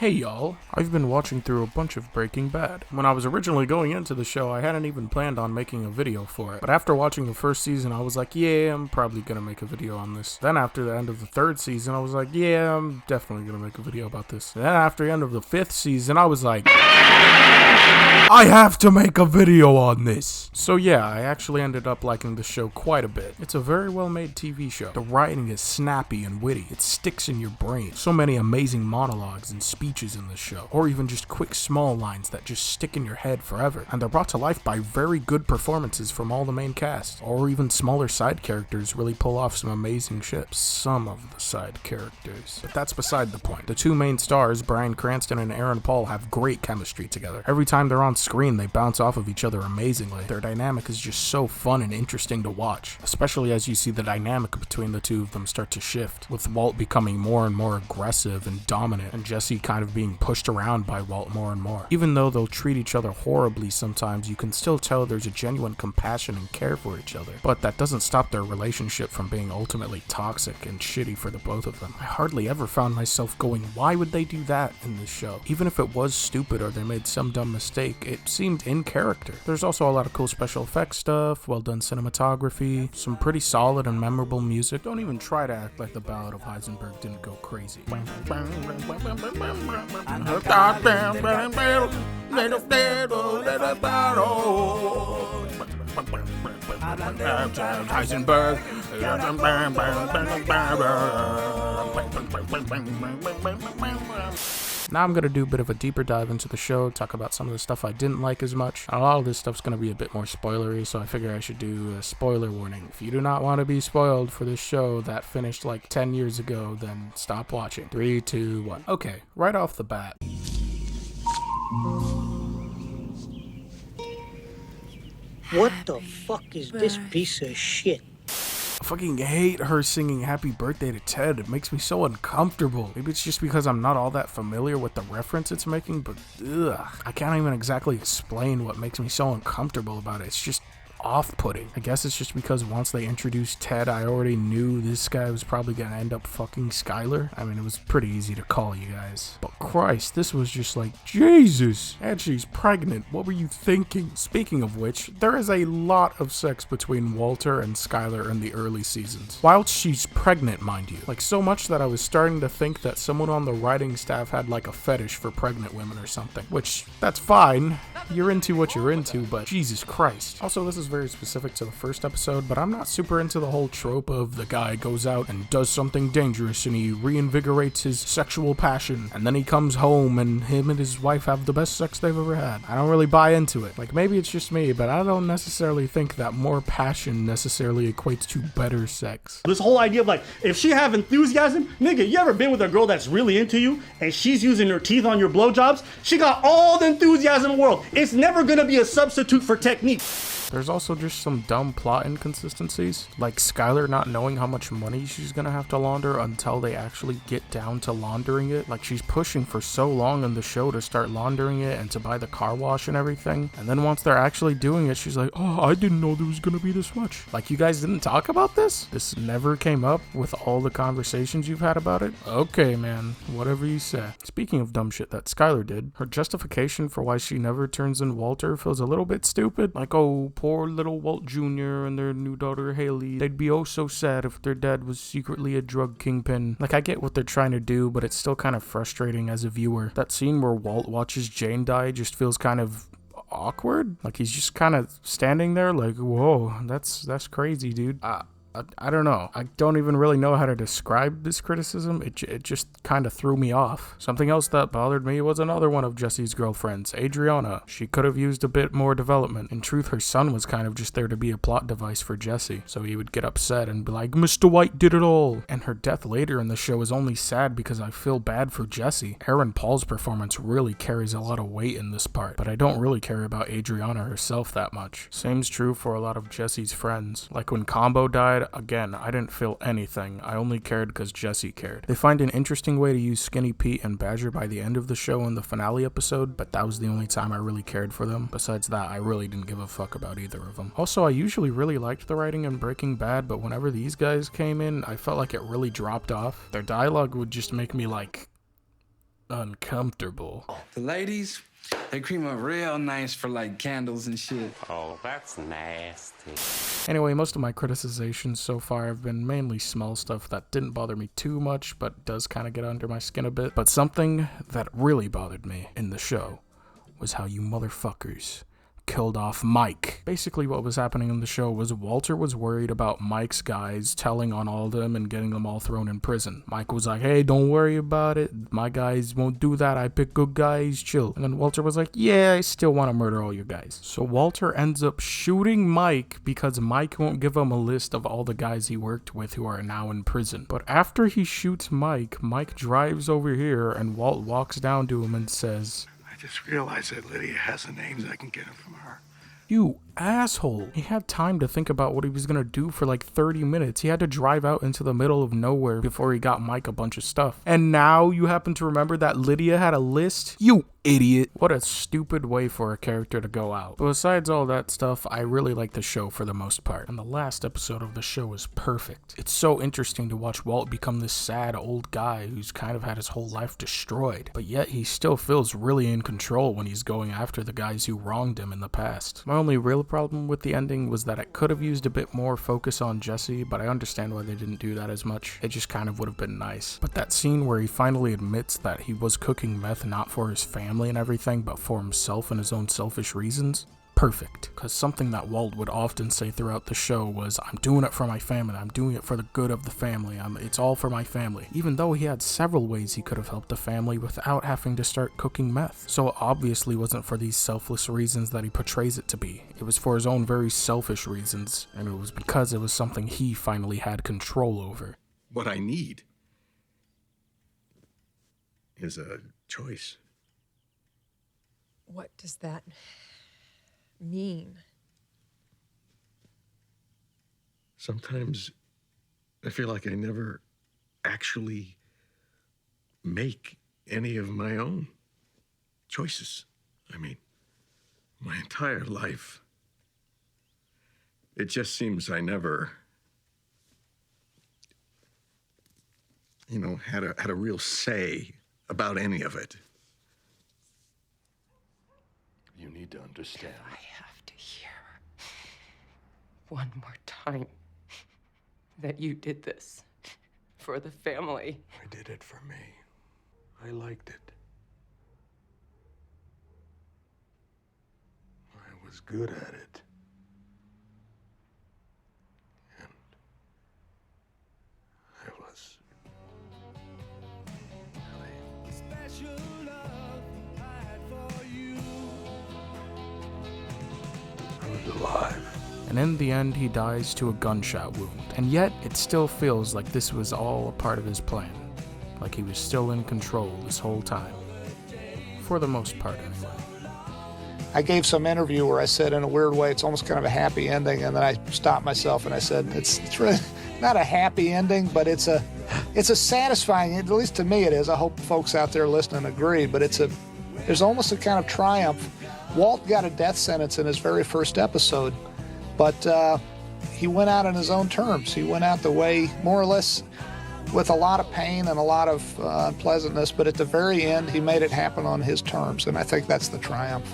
Hey y'all, I've been watching through a bunch of Breaking Bad. When I was originally going into the show, I hadn't even planned on making a video for it. But after watching the first season, I was like, yeah, I'm probably gonna make a video on this. Then after the end of the third season, I was like, yeah, I'm definitely gonna make a video about this. Then after the end of the fifth season, I was like, I have to make a video on this. So yeah, I actually ended up liking the show quite a bit. It's a very well made TV show. The writing is snappy and witty. It sticks in your brain. So many amazing monologues and speeches in the show, or even just quick small lines that just stick in your head forever. And they're brought to life by very good performances from all the main cast, or even smaller side characters really pull off some amazing shit. Some of the side characters. But that's beside the point. The two main stars, Bryan Cranston and Aaron Paul, have great chemistry together. Every time they're on screen, they bounce off of each other amazingly. Their dynamic is just so fun and interesting to watch, especially as you see the dynamic between the two of them start to shift, with Walt becoming more and more aggressive and dominant, and Jesse kind of being pushed around by Walt more and more. Even though they'll treat each other horribly sometimes, you can still tell there's a genuine compassion and care for each other. But that doesn't stop their relationship from being ultimately toxic and shitty for the both of them. I hardly ever found myself going, why would they do that in this show? Even if it was stupid or they made some dumb mistake, it seemed in character. There's also a lot of cool special effects stuff, well done cinematography, some pretty solid and memorable music. Don't even try to act like the Ballad of Heisenberg didn't go crazy. Now I'm going to do a bit of a deeper dive into the show, talk about some of the stuff I didn't like as much. A lot of this stuff's going to be a bit more spoilery, so I figure I should do a spoiler warning. If you do not want to be spoiled for this show that finished like 10 years ago, then stop watching. 3, 2, 1. Okay, right off the bat. What the fuck is this piece of shit? I fucking hate her singing Happy Birthday to Ted. It makes me so uncomfortable. Maybe it's just because I'm not all that familiar with the reference it's making, but ugh. I can't even exactly explain what makes me so uncomfortable about it. It's just off-putting. I guess it's just because once they introduced Ted, I already knew this guy was probably gonna end up fucking Skyler. I mean, it was pretty easy to call, you guys. But Christ, this was just like, Jesus! And she's pregnant. What were you thinking? Speaking of which, there is a lot of sex between Walter and Skyler in the early seasons. Whilst she's pregnant, mind you. Like, so much that I was starting to think that someone on the writing staff had like a fetish for pregnant women or something. Which, that's fine. You're into what you're into, but Jesus Christ. Also, this is very specific to the first episode, but I'm not super into the whole trope of the guy goes out and does something dangerous and he reinvigorates his sexual passion, and then he comes home and him and his wife have the best sex they've ever had. I don't really buy into it. Like, maybe it's just me, but I don't necessarily think that more passion necessarily equates to better sex. This whole idea of like, if she have enthusiasm, nigga, you ever been with a girl that's really into you and she's using her teeth on your blowjobs? She got all the enthusiasm in the world. It's never gonna be a substitute for technique. There's also just some dumb plot inconsistencies, like Skyler not knowing how much money she's gonna have to launder until they actually get down to laundering it. Like, she's pushing for so long in the show to start laundering it and to buy the car wash and everything, and then once they're actually doing it, she's like, oh, I didn't know there was gonna be this much. Like, you guys didn't talk about this? This never came up with all the conversations you've had about it? Okay, man, whatever you say. Speaking of dumb shit that Skyler did, her justification for why she never turns in Walter feels a little bit stupid. Like, oh, poor little Walt Jr. and their new daughter Haley. They'd be oh so sad if their dad was secretly a drug kingpin. Like, I get what they're trying to do, but it's still kind of frustrating as a viewer. That scene where Walt watches Jane die just feels kind of awkward. Like, he's just kind of standing there like, whoa, that's crazy, dude. I don't know. I don't even really know how to describe this criticism. It just kind of threw me off. Something else that bothered me was another one of Jesse's girlfriends, Adriana. She could have used a bit more development. In truth, her son was kind of just there to be a plot device for Jesse, so he would get upset and be like, Mr. White did it all. And her death later in the show is only sad because I feel bad for Jesse. Aaron Paul's performance really carries a lot of weight in this part, but I don't really care about Adriana herself that much. Same's true for a lot of Jesse's friends. Like when Combo died, again, I didn't feel anything. I only cared because Jesse cared. They find an interesting way to use Skinny Pete and Badger by the end of the show in the finale episode, but that was the only time I really cared for them. Besides that, I really didn't give a fuck about either of them. Also, I usually really liked the writing in Breaking Bad, but whenever these guys came in, I felt like it really dropped off. Their dialogue would just make me like, uncomfortable. The ladies, they cream up real nice for like candles and shit. Oh, that's nasty. Anyway, most of my criticizations so far have been mainly small stuff that didn't bother me too much, but does kind of get under my skin a bit. But something that really bothered me in the show was how you motherfuckers killed off Mike. Basically what was happening in the show was Walter was worried about Mike's guys telling on all of them and getting them all thrown in prison. Mike was like, hey, don't worry about it. My guys won't do that. I pick good guys, chill. And then Walter was like, yeah, I still want to murder all you guys. So Walter ends up shooting Mike because Mike won't give him a list of all the guys he worked with who are now in prison. But after he shoots Mike, Mike drives over here and Walt walks down to him and says, I just realized that Lydia has the names. I can get them from her. you asshole. He had time to think about what he was gonna do for like 30 minutes. He had to drive out into the middle of nowhere before he got Mike a bunch of stuff. And now you happen to remember that Lydia had a list? You idiot. What a stupid way for a character to go out. But besides all that stuff, I really like the show for the most part. And the last episode of the show is perfect. It's so interesting to watch Walt become this sad old guy who's kind of had his whole life destroyed. But yet he still feels really in control when he's going after the guys who wronged him in the past. My only real problem with the ending was that it could have used a bit more focus on Jesse, but I understand why they didn't do that as much. It just kind of would have been nice. But that scene where he finally admits that he was cooking meth not for his family and everything, but for himself and his own selfish reasons, perfect. Because something that Walt would often say throughout the show was, I'm doing it for my family, I'm doing it for the good of the family, it's all for my family. Even though he had several ways he could have helped the family without having to start cooking meth. So it obviously wasn't for these selfless reasons that he portrays it to be. It was for his own very selfish reasons, and it was because it was something he finally had control over. What I need is a choice. What does that mean? Sometimes I feel like I never actually make any of my own choices. I mean, my entire life. It just seems I never, had a real say about any of it. You need to understand. I have to hear one more time that you did this for the family. I did it for me. I liked it. I was good at it. And I was really Special love I had for you. alive. And in the end, he dies to a gunshot wound. And yet, it still feels like this was all a part of his plan. Like he was still in control this whole time. For the most part, anyway. I gave some interview where I said, in a weird way, it's almost kind of a happy ending, and then I stopped myself and I said, it's really not a happy ending, but it's a satisfying, at least to me it is. I hope folks out there listening agree, but there's almost a kind of triumph. Walt got a death sentence in his very first episode, but he went out on his own terms. He went out the way, more or less, with a lot of pain and a lot of unpleasantness, but at the very end, he made it happen on his terms, and I think that's the triumph.